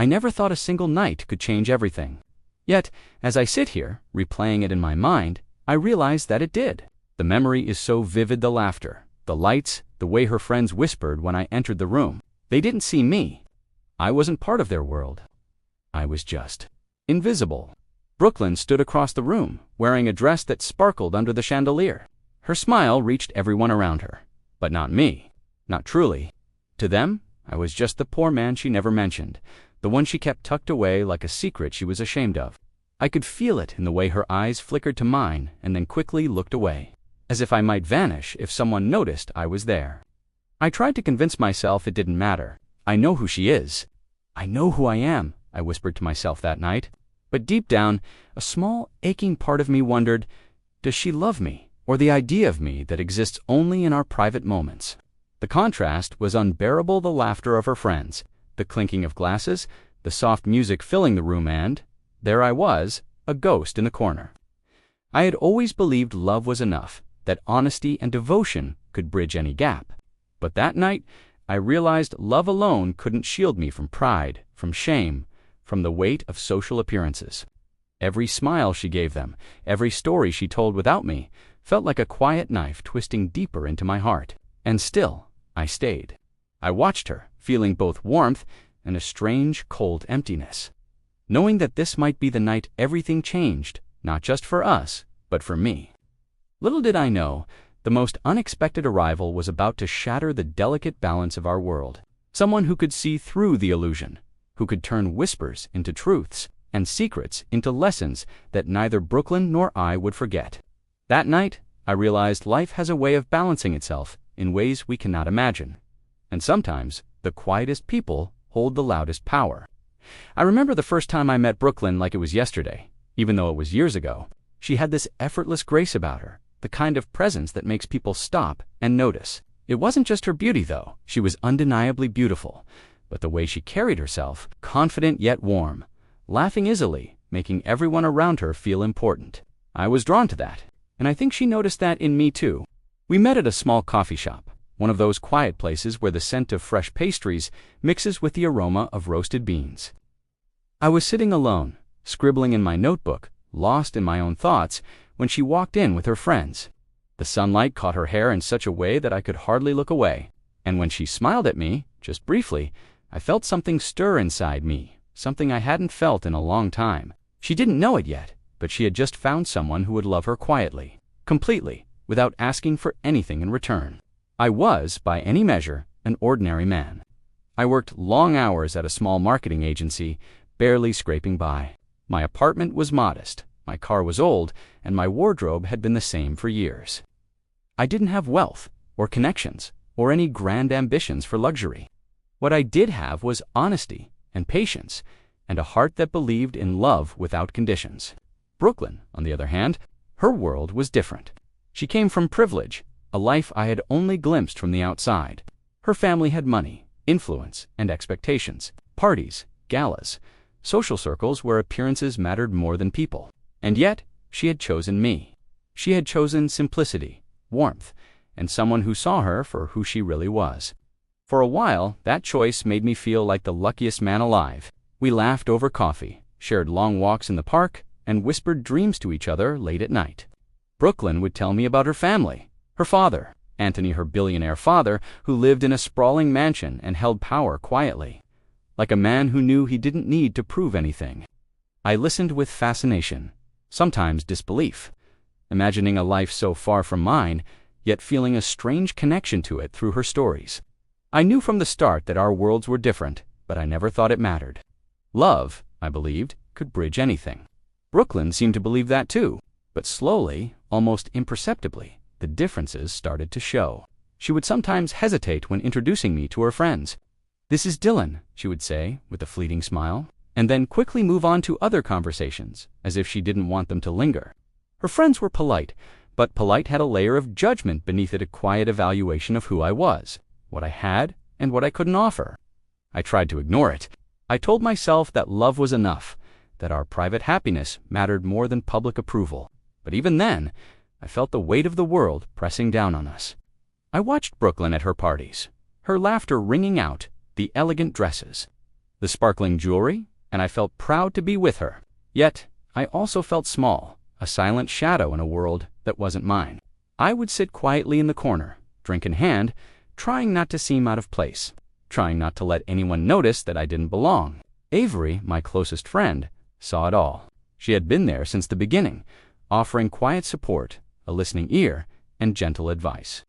I never thought a single night could change everything. Yet, as I sit here, replaying it in my mind, I realize that it did. The memory is so vivid, the laughter, the lights, the way her friends whispered when I entered the room. They didn't see me. I wasn't part of their world. I was just invisible. Brooklyn stood across the room, wearing a dress that sparkled under the chandelier. Her smile reached everyone around her, but not me. Not truly. To them, I was just the poor man she never mentioned, the one she kept tucked away like a secret she was ashamed of. I could feel it in the way her eyes flickered to mine and then quickly looked away, as if I might vanish if someone noticed I was there. I tried to convince myself it didn't matter. I know who she is. I know who I am, I whispered to myself that night. But deep down, a small, aching part of me wondered, does she love me, or the idea of me that exists only in our private moments? The contrast was unbearable, the laughter of her friends, the clinking of glasses, the soft music filling the room, and there I was, a ghost in the corner. I had always believed love was enough, that honesty and devotion could bridge any gap. But that night, I realized love alone couldn't shield me from pride, from shame, from the weight of social appearances. Every smile she gave them, every story she told without me, felt like a quiet knife twisting deeper into my heart. And still, I stayed. I watched her, feeling both warmth and a strange, cold emptiness, knowing that this might be the night everything changed, not just for us, but for me. Little did I know, the most unexpected arrival was about to shatter the delicate balance of our world. Someone who could see through the illusion, who could turn whispers into truths and secrets into lessons that neither Brooklyn nor I would forget. That night, I realized life has a way of balancing itself in ways we cannot imagine. And sometimes, the quietest people hold the loudest power. I remember the first time I met Brooklyn like it was yesterday, even though it was years ago. She had this effortless grace about her, the kind of presence that makes people stop and notice. It wasn't just her beauty, though. She was undeniably beautiful, but the way she carried herself, confident yet warm, laughing easily, making everyone around her feel important. I was drawn to that, and I think she noticed that in me too. We met at a small coffee shop, one of those quiet places where the scent of fresh pastries mixes with the aroma of roasted beans. I was sitting alone, scribbling in my notebook, lost in my own thoughts, when she walked in with her friends. The sunlight caught her hair in such a way that I could hardly look away, and when she smiled at me, just briefly, I felt something stir inside me, something I hadn't felt in a long time. She didn't know it yet, but she had just found someone who would love her quietly, completely, without asking for anything in return. I was, by any measure, an ordinary man. I worked long hours at a small marketing agency, barely scraping by. My apartment was modest, my car was old, and my wardrobe had been the same for years. I didn't have wealth, or connections, or any grand ambitions for luxury. What I did have was honesty and patience, and a heart that believed in love without conditions. Brooklyn, on the other hand, her world was different. She came from privilege, a life I had only glimpsed from the outside. Her family had money, influence, and expectations, parties, galas, social circles where appearances mattered more than people. And yet, she had chosen me. She had chosen simplicity, warmth, and someone who saw her for who she really was. For a while, that choice made me feel like the luckiest man alive. We laughed over coffee, shared long walks in the park, and whispered dreams to each other late at night. Brooklyn would tell me about her family, her father, Anthony, her billionaire father, who lived in a sprawling mansion and held power quietly, like a man who knew he didn't need to prove anything. I listened with fascination, sometimes disbelief, imagining a life so far from mine, yet feeling a strange connection to it through her stories. I knew from the start that our worlds were different, but I never thought it mattered. Love, I believed, could bridge anything. Brooklyn seemed to believe that too, but slowly, almost imperceptibly, the differences started to show. She would sometimes hesitate when introducing me to her friends. "This is Dylan," she would say, with a fleeting smile, and then quickly move on to other conversations, as if she didn't want them to linger. Her friends were polite, but polite had a layer of judgment beneath it, a quiet evaluation of who I was, what I had, and what I couldn't offer. I tried to ignore it. I told myself that love was enough, that our private happiness mattered more than public approval. But even then, I felt the weight of the world pressing down on us. I watched Brooklyn at her parties, her laughter ringing out, the elegant dresses, the sparkling jewelry, and I felt proud to be with her. Yet, I also felt small, a silent shadow in a world that wasn't mine. I would sit quietly in the corner, drink in hand, trying not to seem out of place, trying not to let anyone notice that I didn't belong. Avery, my closest friend, saw it all. She had been there since the beginning, offering quiet support, a listening ear, and gentle advice.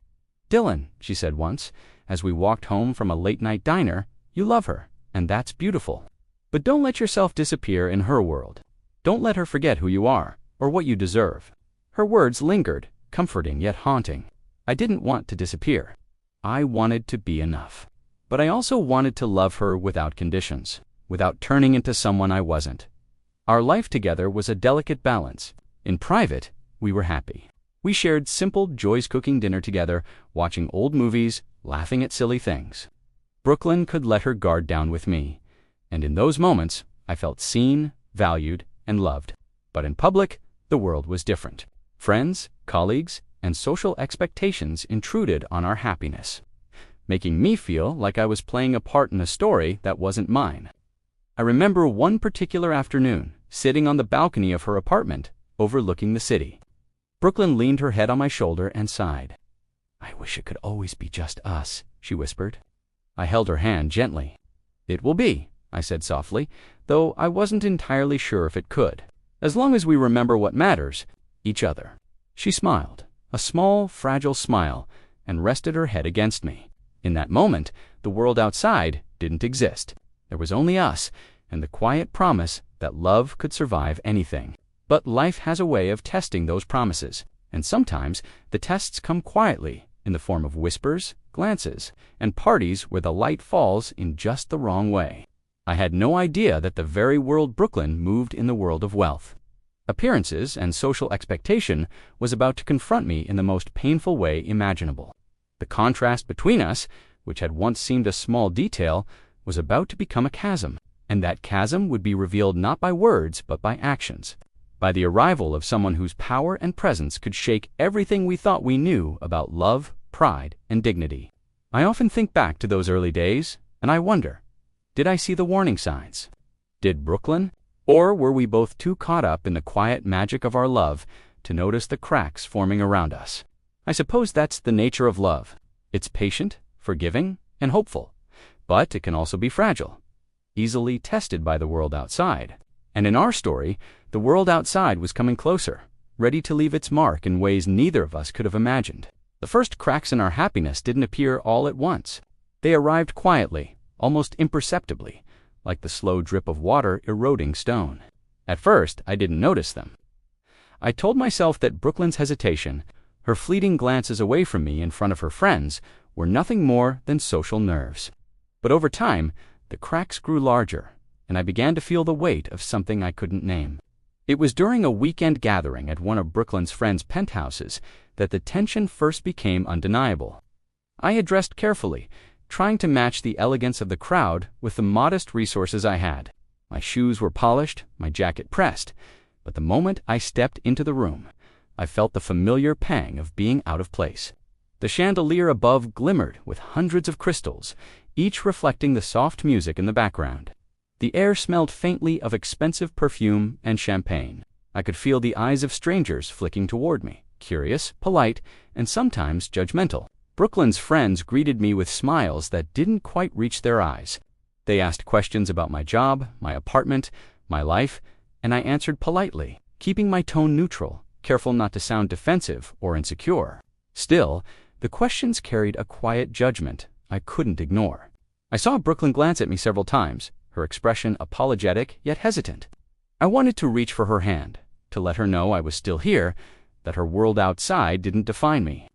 "Dylan," she said once, as we walked home from a late-night diner, "you love her, and that's beautiful. But don't let yourself disappear in her world. Don't let her forget who you are, or what you deserve." Her words lingered, comforting yet haunting. I didn't want to disappear. I wanted to be enough. But I also wanted to love her without conditions, without turning into someone I wasn't. Our life together was a delicate balance. In private, we were happy. We shared simple, joy-cooking dinner together, watching old movies, laughing at silly things. Brooklyn could let her guard down with me, and in those moments, I felt seen, valued, and loved. But in public, the world was different. Friends, colleagues, and social expectations intruded on our happiness, making me feel like I was playing a part in a story that wasn't mine. I remember one particular afternoon, sitting on the balcony of her apartment, overlooking the city. Brooklyn leaned her head on my shoulder and sighed. "I wish it could always be just us," she whispered. I held her hand gently. "It will be," I said softly, though I wasn't entirely sure if it could. "As long as we remember what matters, each other." She smiled, a small, fragile smile, and rested her head against me. In that moment, the world outside didn't exist. There was only us, and the quiet promise that love could survive anything. But life has a way of testing those promises, and sometimes the tests come quietly, in the form of whispers, glances, and parties where the light falls in just the wrong way. I had no idea that the very world Brooklyn moved in the world of wealth. Appearances and social expectation was about to confront me in the most painful way imaginable. The contrast between us, which had once seemed a small detail, was about to become a chasm, and that chasm would be revealed not by words but by actions, by the arrival of someone whose power and presence could shake everything we thought we knew about love, pride, and dignity. I often think back to those early days, and I wonder, did I see the warning signs? Did Brooklyn? Or were we both too caught up in the quiet magic of our love to notice the cracks forming around us? I suppose that's the nature of love. It's patient, forgiving, and hopeful. But it can also be fragile, easily tested by the world outside. And in our story, the world outside was coming closer, ready to leave its mark in ways neither of us could have imagined. The first cracks in our happiness didn't appear all at once. They arrived quietly, almost imperceptibly, like the slow drip of water eroding stone. At first, I didn't notice them. I told myself that Brooklyn's hesitation, her fleeting glances away from me in front of her friends, were nothing more than social nerves. But over time, the cracks grew larger, and I began to feel the weight of something I couldn't name. It was during a weekend gathering at one of Brooklyn's friends' penthouses that the tension first became undeniable. I had dressed carefully, trying to match the elegance of the crowd with the modest resources I had. My shoes were polished, my jacket pressed, but the moment I stepped into the room, I felt the familiar pang of being out of place. The chandelier above glimmered with hundreds of crystals, each reflecting the soft music in the background. The air smelled faintly of expensive perfume and champagne. I could feel the eyes of strangers flicking toward me, curious, polite, and sometimes judgmental. Brooklyn's friends greeted me with smiles that didn't quite reach their eyes. They asked questions about my job, my apartment, my life, and I answered politely, keeping my tone neutral, careful not to sound defensive or insecure. Still, the questions carried a quiet judgment I couldn't ignore. I saw Brooklyn glance at me several times, her expression apologetic yet hesitant. I wanted to reach for her hand, to let her know I was still here, that her world outside didn't define me.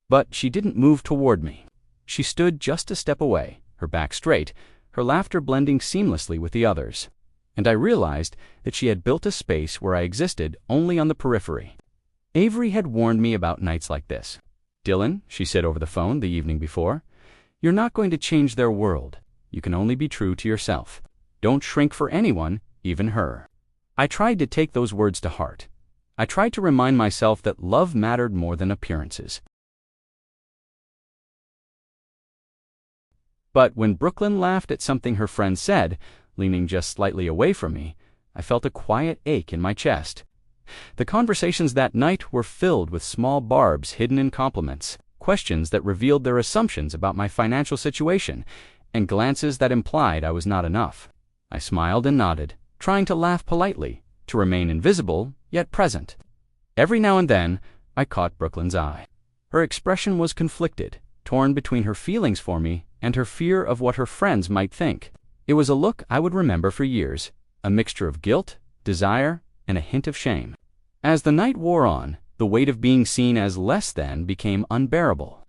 But she didn't move toward me. She stood just a step away, her back straight, her laughter blending seamlessly with the others. And I realized that she had built a space where I existed only on the periphery. Avery had warned me about nights like this. "Dylan," she said over the phone the evening before, "you're not going to change their world. You can only be true to yourself. Don't shrink for anyone, even her." I tried to take those words to heart. I tried to remind myself that love mattered more than appearances. But when Brooklyn laughed at something her friend said, leaning just slightly away from me, I felt a quiet ache in my chest. The conversations that night were filled with small barbs hidden in compliments, questions that revealed their assumptions about my financial situation, and glances that implied I was not enough. I smiled and nodded, trying to laugh politely, to remain invisible, yet present. Every now and then, I caught Brooklyn's eye. Her expression was conflicted, torn between her feelings for me and her fear of what her friends might think. It was a look I would remember for years, a mixture of guilt, desire, and a hint of shame. As the night wore on, the weight of being seen as less than became unbearable.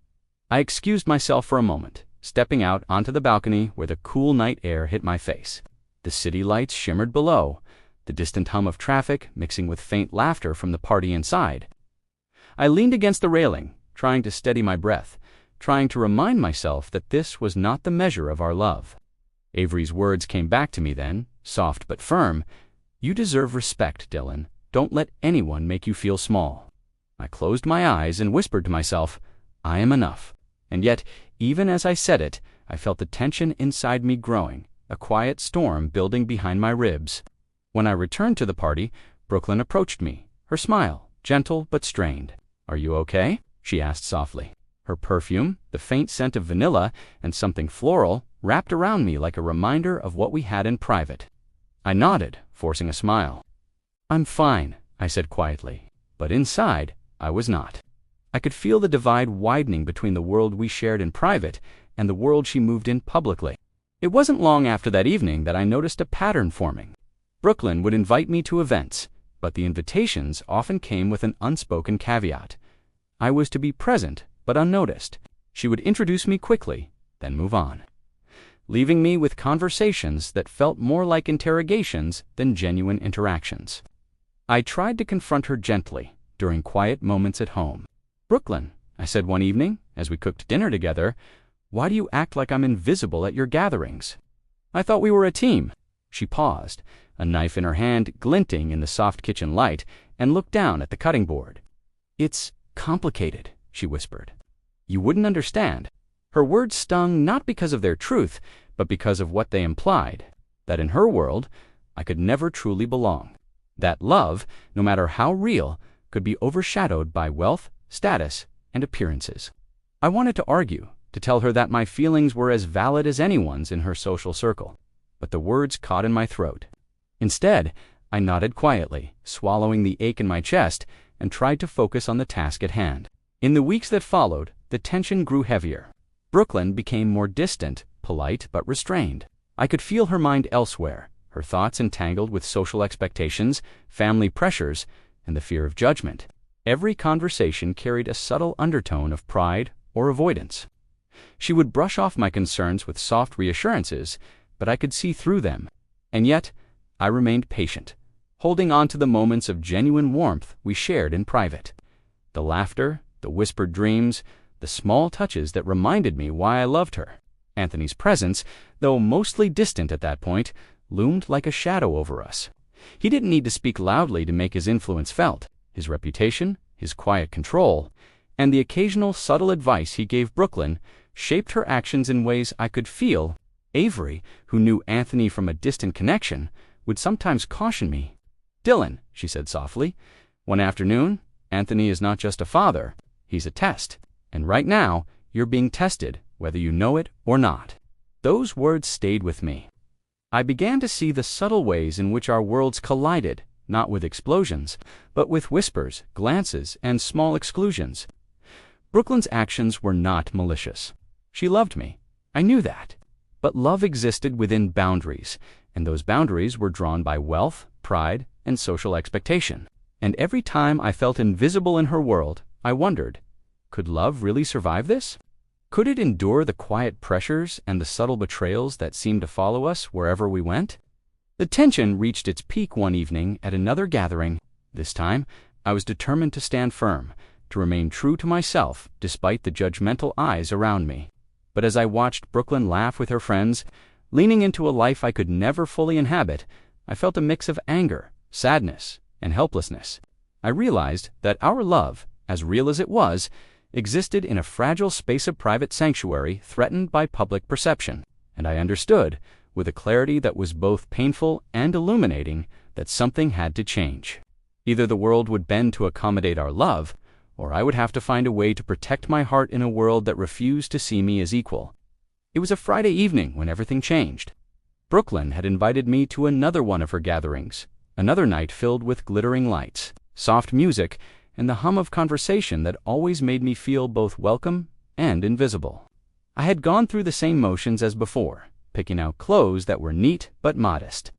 I excused myself for a moment, stepping out onto the balcony where the cool night air hit my face. The city lights shimmered below, the distant hum of traffic mixing with faint laughter from the party inside. I leaned against the railing, trying to steady my breath, trying to remind myself that this was not the measure of our love. Avery's words came back to me then, soft but firm. "You deserve respect, Dylan. Don't let anyone make you feel small." I closed my eyes and whispered to myself, "I am enough." And yet, even as I said it, I felt the tension inside me growing, a quiet storm building behind my ribs. When I returned to the party, Brooklyn approached me, her smile, gentle but strained. "Are you okay?" she asked softly. Her perfume, the faint scent of vanilla and something floral, wrapped around me like a reminder of what we had in private. I nodded, forcing a smile. "I'm fine," I said quietly, but inside, I was not. I could feel the divide widening between the world we shared in private and the world she moved in publicly. It wasn't long after that evening that I noticed a pattern forming. Brooklyn would invite me to events, but the invitations often came with an unspoken caveat. I was to be present, but unnoticed. She would introduce me quickly, then move on, leaving me with conversations that felt more like interrogations than genuine interactions. I tried to confront her gently during quiet moments at home. "Brooklyn," I said one evening, as we cooked dinner together, "why do you act like I'm invisible at your gatherings? I thought we were a team." She paused, a knife in her hand glinting in the soft kitchen light, and looked down at the cutting board. "It's complicated," she whispered. "You wouldn't understand." Her words stung not because of their truth, but because of what they implied, that in her world, I could never truly belong. That love, no matter how real, could be overshadowed by wealth, status, and appearances. I wanted to argue, to tell her that my feelings were as valid as anyone's in her social circle, but the words caught in my throat. Instead, I nodded quietly, swallowing the ache in my chest, and tried to focus on the task at hand. In the weeks that followed, the tension grew heavier. Brooklyn became more distant, polite but restrained. I could feel her mind elsewhere, her thoughts entangled with social expectations, family pressures, and the fear of judgment. Every conversation carried a subtle undertone of pride or avoidance. She would brush off my concerns with soft reassurances, but I could see through them. And yet, I remained patient, holding on to the moments of genuine warmth we shared in private. The laughter, the whispered dreams, the small touches that reminded me why I loved her. Anthony's presence, though mostly distant at that point, loomed like a shadow over us. He didn't need to speak loudly to make his influence felt. His reputation, his quiet control, and the occasional subtle advice he gave Brooklyn shaped her actions in ways I could feel. Avery, who knew Anthony from a distant connection, would sometimes caution me. "Dylan," she said softly, "one afternoon, Anthony is not just a father, he's a test. And right now, you're being tested, whether you know it or not." Those words stayed with me. I began to see the subtle ways in which our worlds collided, not with explosions, but with whispers, glances, and small exclusions. Brooklyn's actions were not malicious. She loved me. I knew that. But love existed within boundaries, and those boundaries were drawn by wealth, pride, and social expectation. And every time I felt invisible in her world, I wondered, could love really survive this? Could it endure the quiet pressures and the subtle betrayals that seemed to follow us wherever we went? The tension reached its peak one evening at another gathering. This time, I was determined to stand firm, to remain true to myself despite the judgmental eyes around me. But as I watched Brooklyn laugh with her friends, leaning into a life I could never fully inhabit, I felt a mix of anger, sadness, and helplessness. I realized that our love, as real as it was, existed in a fragile space of private sanctuary threatened by public perception. And I understood with a clarity that was both painful and illuminating, that something had to change. Either the world would bend to accommodate our love, or I would have to find a way to protect my heart in a world that refused to see me as equal. It was a Friday evening when everything changed. Brooklyn had invited me to another one of her gatherings, another night filled with glittering lights, soft music, and the hum of conversation that always made me feel both welcome and invisible. I had gone through the same motions as before, picking out clothes that were neat but modest,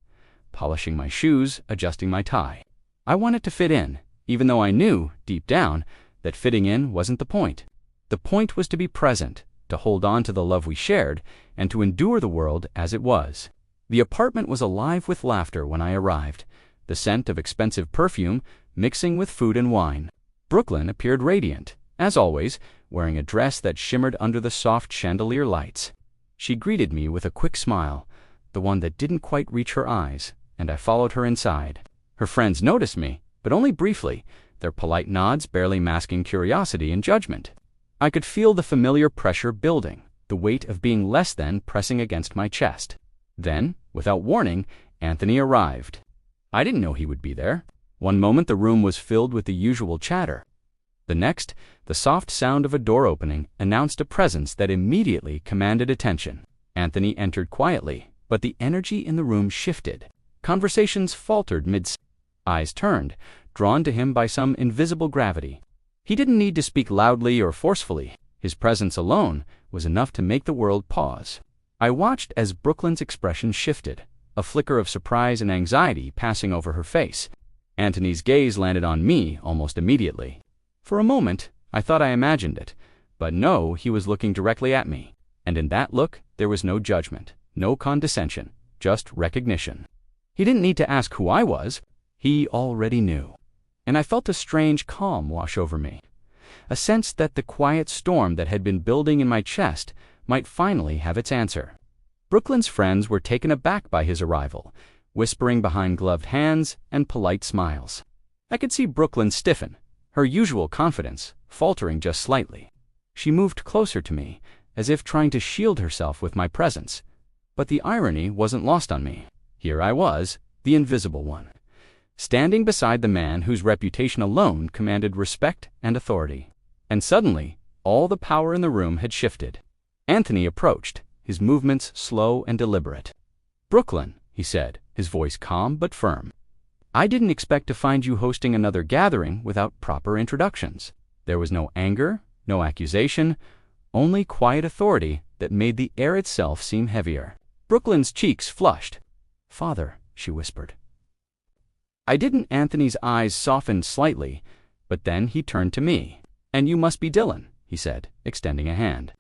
polishing my shoes, adjusting my tie. I wanted to fit in, even though I knew, deep down, that fitting in wasn't the point. The point was to be present, to hold on to the love we shared, and to endure the world as it was. The apartment was alive with laughter when I arrived, the scent of expensive perfume mixing with food and wine. Brooklyn appeared radiant, as always, wearing a dress that shimmered under the soft chandelier lights. She greeted me with a quick smile, the one that didn't quite reach her eyes, and I followed her inside. Her friends noticed me, but only briefly, their polite nods barely masking curiosity and judgment. I could feel the familiar pressure building, the weight of being less than pressing against my chest. Then, without warning, Anthony arrived. I didn't know he would be there. One moment the room was filled with the usual chatter. The next, the soft sound of a door opening announced a presence that immediately commanded attention. Anthony entered quietly, but the energy in the room shifted. Conversations faltered mid-sentence. Eyes turned, drawn to him by some invisible gravity. He didn't need to speak loudly or forcefully. His presence alone was enough to make the world pause. I watched as Brooklyn's expression shifted, a flicker of surprise and anxiety passing over her face. Anthony's gaze landed on me almost immediately. For a moment, I thought I imagined it, but no, he was looking directly at me, and in that look there was no judgment, no condescension, just recognition. He didn't need to ask who I was. He already knew. And I felt a strange calm wash over me, a sense that the quiet storm that had been building in my chest might finally have its answer. Brooklyn's friends were taken aback by his arrival, whispering behind gloved hands and polite smiles. I could see Brooklyn stiffen, her usual confidence faltering just slightly. She moved closer to me, as if trying to shield herself with my presence. But the irony wasn't lost on me. Here I was, the invisible one, standing beside the man whose reputation alone commanded respect and authority. And suddenly, all the power in the room had shifted. Anthony approached, his movements slow and deliberate. "Brooklyn," he said, his voice calm but firm. "I didn't expect to find you hosting another gathering without proper introductions." There was no anger, no accusation, only quiet authority that made the air itself seem heavier. Brooklyn's cheeks flushed. "Father," she whispered. I didn't. Anthony's eyes softened slightly, but then he turned to me. "And you must be Dylan," he said, extending a hand.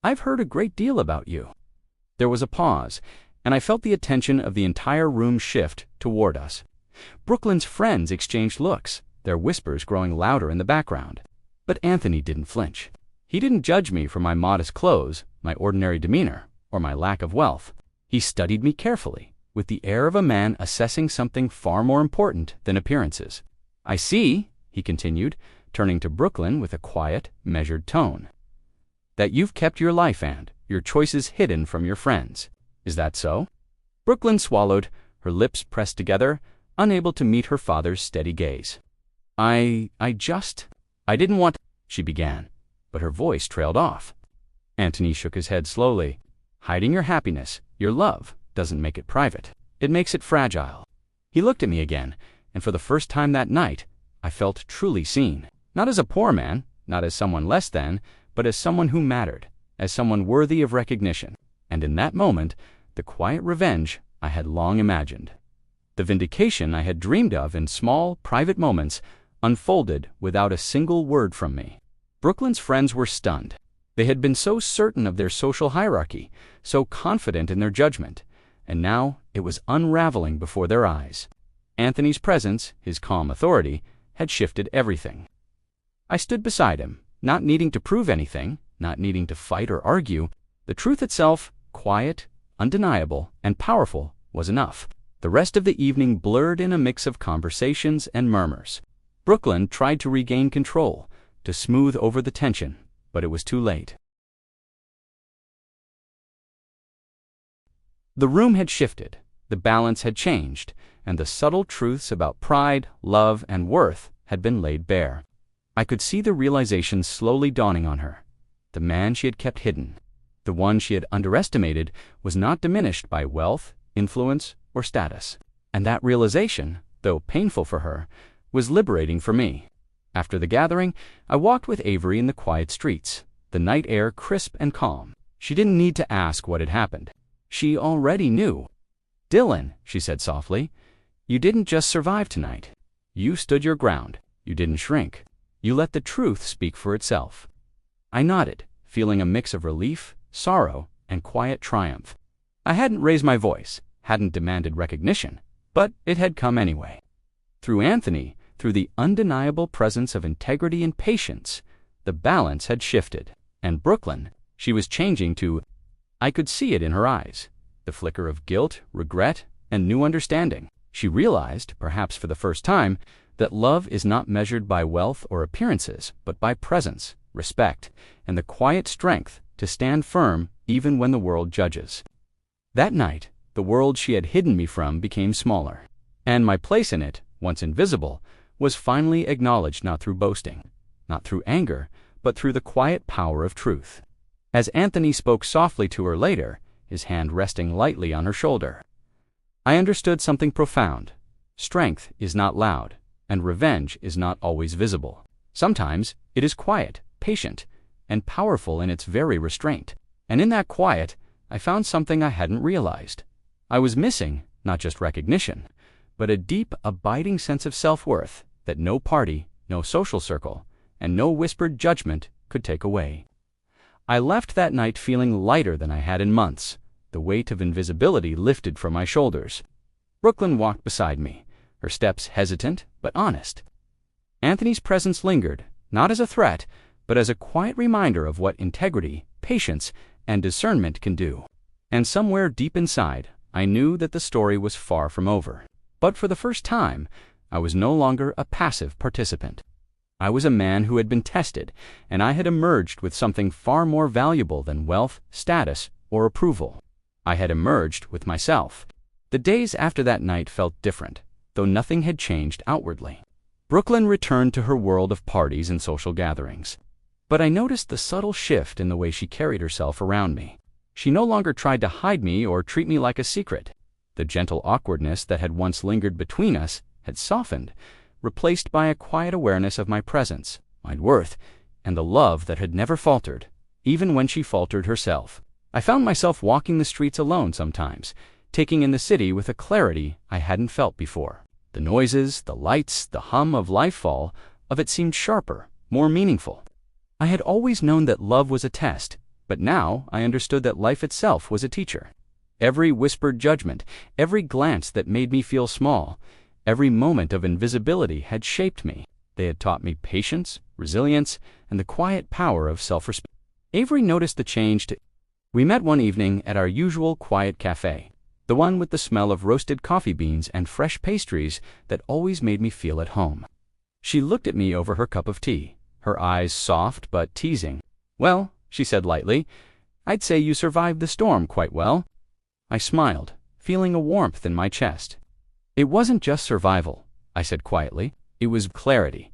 "I've heard a great deal about you." There was a pause, and I felt the attention of the entire room shift toward us. Brooklyn's friends exchanged looks, their whispers growing louder in the background. But Anthony didn't flinch. He didn't judge me for my modest clothes, my ordinary demeanor, or my lack of wealth. He studied me carefully, with the air of a man assessing something far more important than appearances. "I see," he continued, turning to Brooklyn with a quiet, measured tone, "that you've kept your life and your choices hidden from your friends. Is that so?" Brooklyn swallowed, her lips pressed together, unable to meet her father's steady gaze. I didn't want," she began, but her voice trailed off. Anthony shook his head slowly. "Hiding your happiness, your love, doesn't make it private. It makes it fragile." He looked at me again, and for the first time that night, I felt truly seen. Not as a poor man, not as someone less than, but as someone who mattered, as someone worthy of recognition. And in that moment, the quiet revenge I had long imagined, the vindication I had dreamed of in small, private moments, unfolded without a single word from me. Brooklyn's friends were stunned. They had been so certain of their social hierarchy, so confident in their judgment, and now it was unraveling before their eyes. Anthony's presence, his calm authority, had shifted everything. I stood beside him, not needing to prove anything, not needing to fight or argue. The truth itself, quiet, undeniable, and powerful, was enough. The rest of the evening blurred in a mix of conversations and murmurs. Brooklyn tried to regain control, to smooth over the tension, but it was too late. The room had shifted, the balance had changed, and the subtle truths about pride, love, and worth had been laid bare. I could see the realization slowly dawning on her. The man she had kept hidden, the one she had underestimated, was not diminished by wealth, influence, or status. And that realization, though painful for her, was liberating for me. After the gathering, I walked with Avery in the quiet streets, the night air crisp and calm. She didn't need to ask what had happened. She already knew. "Dylan," she said softly, "you didn't just survive tonight. You stood your ground. You didn't shrink. You let the truth speak for itself." I nodded, feeling a mix of relief, sorrow, and quiet triumph. I hadn't raised my voice, hadn't demanded recognition, but it had come anyway. Through Anthony, through the undeniable presence of integrity and patience, the balance had shifted. And Brooklyn, she was changing to... I could see it in her eyes, the flicker of guilt, regret, and new understanding. She realized, perhaps for the first time, that love is not measured by wealth or appearances, but by presence, respect, and the quiet strength to stand firm even when the world judges. That night, the world she had hidden me from became smaller, and my place in it, once invisible, was finally acknowledged not through boasting, not through anger, but through the quiet power of truth. As Anthony spoke softly to her later, his hand resting lightly on her shoulder, I understood something profound. Strength is not loud, and revenge is not always visible. Sometimes it is quiet, patient, and powerful in its very restraint. And in that quiet, I found something I hadn't realized. I was missing not just recognition, but a deep, abiding sense of self-worth that no party, no social circle, and no whispered judgment could take away. I left that night feeling lighter than I had in months, the weight of invisibility lifted from my shoulders. Brooklyn walked beside me, her steps hesitant but honest. Anthony's presence lingered, not as a threat, but as a quiet reminder of what integrity, patience, and discernment can do. And somewhere deep inside, I knew that the story was far from over. But for the first time, I was no longer a passive participant. I was a man who had been tested, and I had emerged with something far more valuable than wealth, status, or approval. I had emerged with myself. The days after that night felt different, though nothing had changed outwardly. Brooklyn returned to her world of parties and social gatherings. But I noticed the subtle shift in the way she carried herself around me. She no longer tried to hide me or treat me like a secret. The gentle awkwardness that had once lingered between us had softened, replaced by a quiet awareness of my presence, my worth, and the love that had never faltered, even when she faltered herself. I found myself walking the streets alone sometimes, taking in the city with a clarity I hadn't felt before. The noises, the lights, the hum of lifefall of it seemed sharper, more meaningful. I had always known that love was a test, but now I understood that life itself was a teacher. Every whispered judgment, every glance that made me feel small, every moment of invisibility had shaped me. They had taught me patience, resilience, and the quiet power of self-respect. Avery noticed the change too. We met one evening at our usual quiet cafe, the one with the smell of roasted coffee beans and fresh pastries that always made me feel at home. She looked at me over her cup of tea, her eyes soft but teasing. "Well," she said lightly, "I'd say you survived the storm quite well." I smiled, feeling a warmth in my chest. "It wasn't just survival," I said quietly. "It was clarity.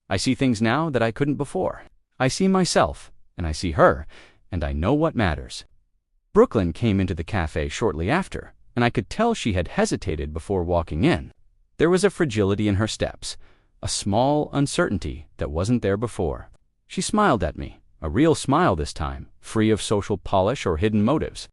I see things now that I couldn't before. I see myself, and I see her, and I know what matters." Brooklyn came into the cafe shortly after, and I could tell she had hesitated before walking in. There was a fragility in her steps, a small uncertainty that wasn't there before. She smiled at me, a real smile this time, free of social polish or hidden motives.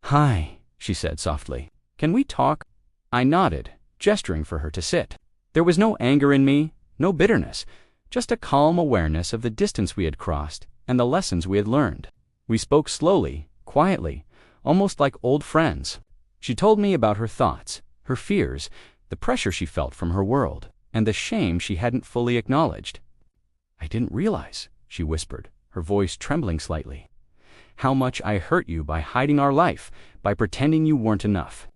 "Hi," she said softly. "Can we talk?" I nodded, gesturing for her to sit. There was no anger in me, no bitterness, just a calm awareness of the distance we had crossed and the lessons we had learned. We spoke slowly, quietly, almost like old friends. She told me about her thoughts, her fears, the pressure she felt from her world, and the shame she hadn't fully acknowledged. "I didn't realize," she whispered, her voice trembling slightly, "how much I hurt you by hiding our life, by pretending you weren't enough."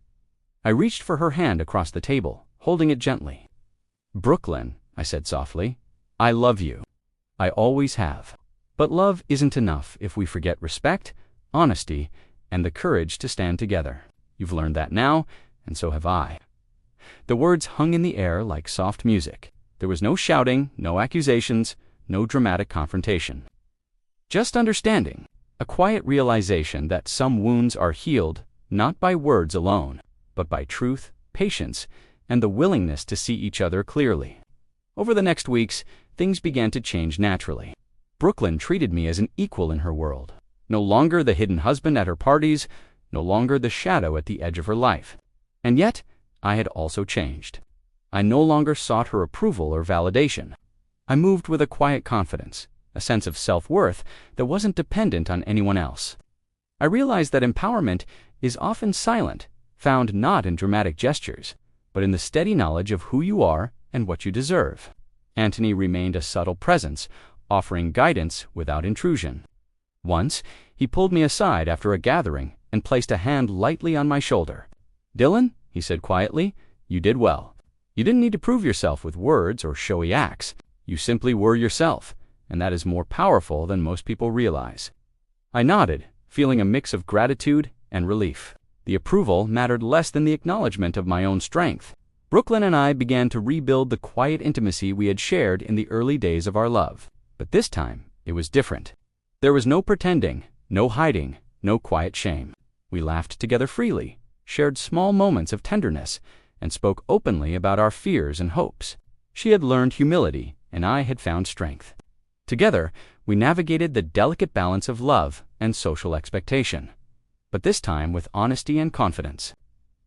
I reached for her hand across the table, holding it gently. "Brooklyn," I said softly, "I love you. I always have. But love isn't enough if we forget respect, honesty, and the courage to stand together." You've learned that now, and so have I." The words hung in the air like soft music. There was no shouting, no accusations, no dramatic confrontation. Just understanding, a quiet realization that some wounds are healed not by words alone, but by truth, patience, and the willingness to see each other clearly. Over the next weeks, things began to change naturally. Brooklyn treated me as an equal in her world. No longer the hidden husband at her parties, no longer the shadow at the edge of her life. And yet, I had also changed. I no longer sought her approval or validation. I moved with a quiet confidence, a sense of self-worth that wasn't dependent on anyone else. I realized that empowerment is often silent, found not in dramatic gestures, but in the steady knowledge of who you are and what you deserve. Anthony remained a subtle presence, offering guidance without intrusion. Once, he pulled me aside after a gathering and placed a hand lightly on my shoulder. "Dylan," he said quietly, "you did well. You didn't need to prove yourself with words or showy acts. You simply were yourself, and that is more powerful than most people realize." I nodded, feeling a mix of gratitude and relief. The approval mattered less than the acknowledgement of my own strength. Brooklyn and I began to rebuild the quiet intimacy we had shared in the early days of our love. But this time, it was different. There was no pretending, no hiding, no quiet shame. We laughed together freely, shared small moments of tenderness, and spoke openly about our fears and hopes. She had learned humility, and I had found strength. Together, we navigated the delicate balance of love and social expectation, but this time with honesty and confidence.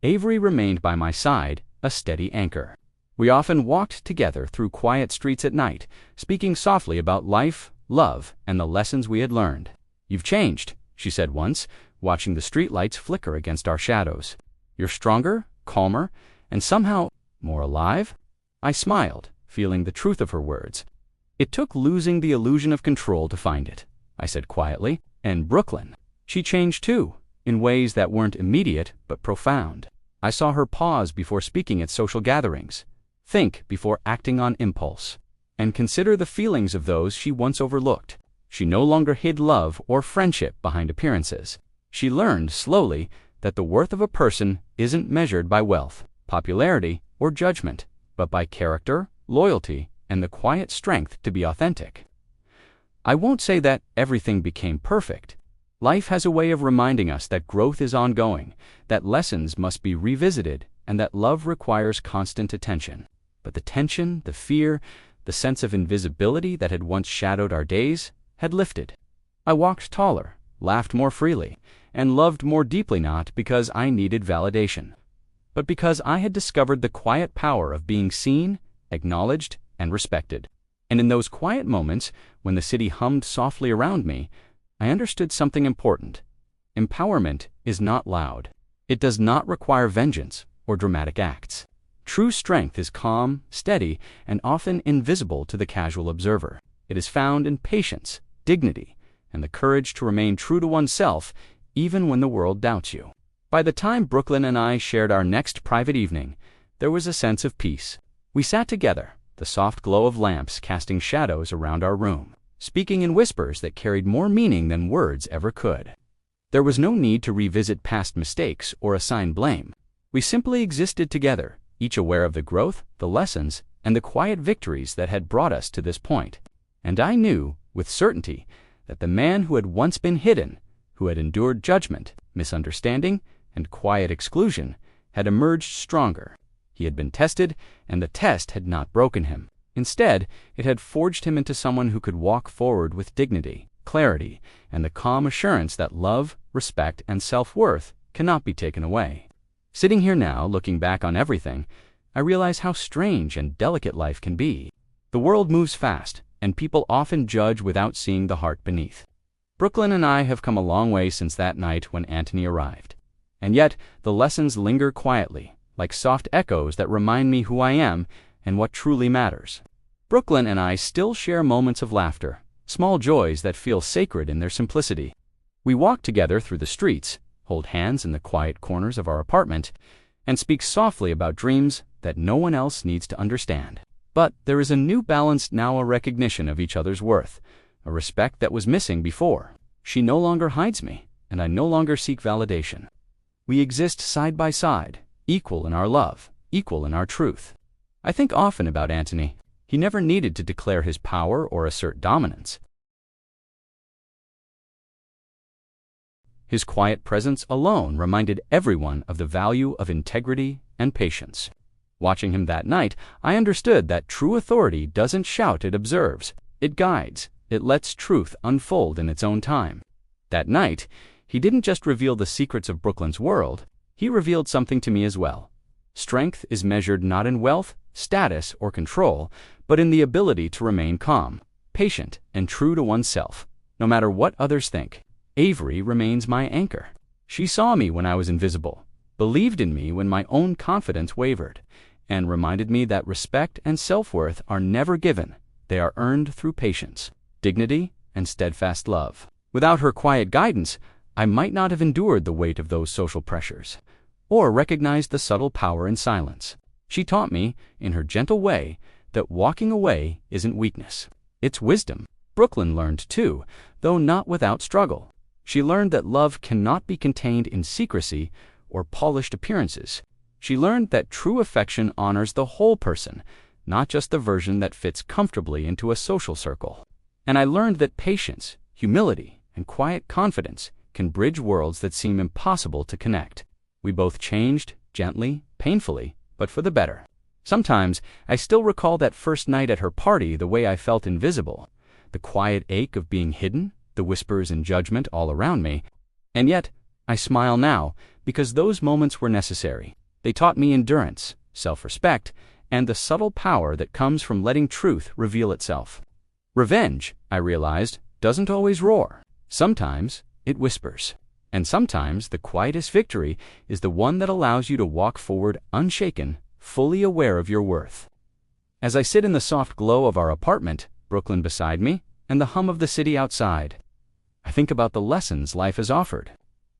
Avery remained by my side, a steady anchor. We often walked together through quiet streets at night, speaking softly about life, love, and the lessons we had learned. "You've changed," she said once, watching the streetlights flicker against our shadows. "You're stronger, calmer, and somehow more alive?" I smiled, feeling the truth of her words. "It took losing the illusion of control to find it," I said quietly. "And Brooklyn, she changed too, in ways that weren't immediate but profound. I saw her pause before speaking at social gatherings, think before acting on impulse, and consider the feelings of those she once overlooked. She no longer hid love or friendship behind appearances. She learned slowly that the worth of a person isn't measured by wealth, popularity, or judgment, but by character, loyalty, and the quiet strength to be authentic. I won't say that everything became perfect. Life has a way of reminding us that growth is ongoing, that lessons must be revisited, and that love requires constant attention. But the tension, the fear, the sense of invisibility that had once shadowed our days had lifted. I walked taller, laughed more freely, and loved more deeply, not because I needed validation, but because I had discovered the quiet power of being seen, acknowledged, and respected. And in those quiet moments, when the city hummed softly around me, I understood something important. Empowerment is not loud. It does not require vengeance or dramatic acts. True strength is calm, steady, and often invisible to the casual observer. It is found in patience, dignity, and the courage to remain true to oneself even when the world doubts you. By the time Brooklyn and I shared our next private evening, there was a sense of peace. We sat together, the soft glow of lamps casting shadows around our room, speaking in whispers that carried more meaning than words ever could. There was no need to revisit past mistakes or assign blame. We simply existed together, each aware of the growth, the lessons, and the quiet victories that had brought us to this point. And I knew, with certainty, that the man who had once been hidden, who had endured judgment, misunderstanding, and quiet exclusion, had emerged stronger. He had been tested, and the test had not broken him. Instead, it had forged him into someone who could walk forward with dignity, clarity, and the calm assurance that love, respect, and self-worth cannot be taken away. Sitting here now, looking back on everything, I realize how strange and delicate life can be. The world moves fast, and people often judge without seeing the heart beneath. Brooklyn and I have come a long way since that night when Anthony arrived. And yet, the lessons linger quietly, like soft echoes that remind me who I am and what truly matters. Brooklyn and I still share moments of laughter, small joys that feel sacred in their simplicity. We walk together through the streets, hold hands in the quiet corners of our apartment, and speak softly about dreams that no one else needs to understand. But there is a new balance now, a recognition of each other's worth, a respect that was missing before. She no longer hides me, and I no longer seek validation. We exist side by side, equal in our love, equal in our truth. I think often about Antony. He never needed to declare his power or assert dominance. His quiet presence alone reminded everyone of the value of integrity and patience. Watching him that night, I understood that true authority doesn't shout, it observes. It guides. It lets truth unfold in its own time. That night, he didn't just reveal the secrets of Brooklyn's world, he revealed something to me as well. Strength is measured not in wealth, status, or control, but in the ability to remain calm, patient, and true to oneself, no matter what others think. Avery remains my anchor. She saw me when I was invisible, believed in me when my own confidence wavered, and reminded me that respect and self-worth are never given, they are earned through patience, dignity, and steadfast love. Without her quiet guidance, I might not have endured the weight of those social pressures, or recognized the subtle power in silence. She taught me, in her gentle way, that walking away isn't weakness, it's wisdom. Brooklyn learned too, though not without struggle. She learned that love cannot be contained in secrecy or polished appearances. She learned that true affection honors the whole person, not just the version that fits comfortably into a social circle. And I learned that patience, humility, and quiet confidence can bridge worlds that seem impossible to connect. We both changed, gently, painfully, but for the better. Sometimes I still recall that first night at her party, the way I felt invisible, the quiet ache of being hidden, the whispers and judgment all around me. And yet, I smile now because those moments were necessary. They taught me endurance, self-respect, and the subtle power that comes from letting truth reveal itself. Revenge, I realized, doesn't always roar. Sometimes it whispers. And sometimes the quietest victory is the one that allows you to walk forward unshaken, fully aware of your worth. As I sit in the soft glow of our apartment, Brooklyn beside me, and the hum of the city outside, I think about the lessons life has offered.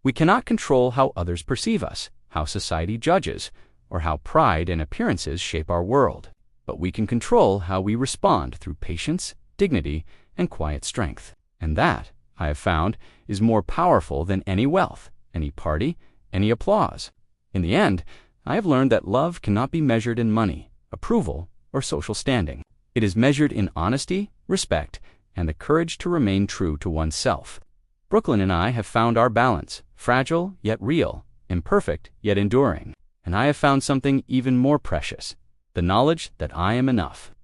We cannot control how others perceive us, how society judges, or how pride and appearances shape our world. But we can control how we respond through patience, dignity, and quiet strength. And that, I have found, is more powerful than any wealth, any party, any applause. In the end, I have learned that love cannot be measured in money, approval, or social standing. It is measured in honesty, respect, and the courage to remain true to oneself. Brooklyn and I have found our balance, fragile yet real, imperfect yet enduring. And I have found something even more precious, the knowledge that I am enough,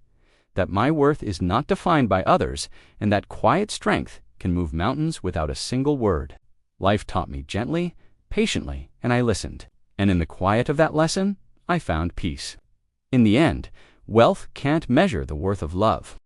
that my worth is not defined by others, and that quiet strength can move mountains without a single word. Life taught me gently, patiently, and I listened. And in the quiet of that lesson, I found peace. In the end, wealth can't measure the worth of love.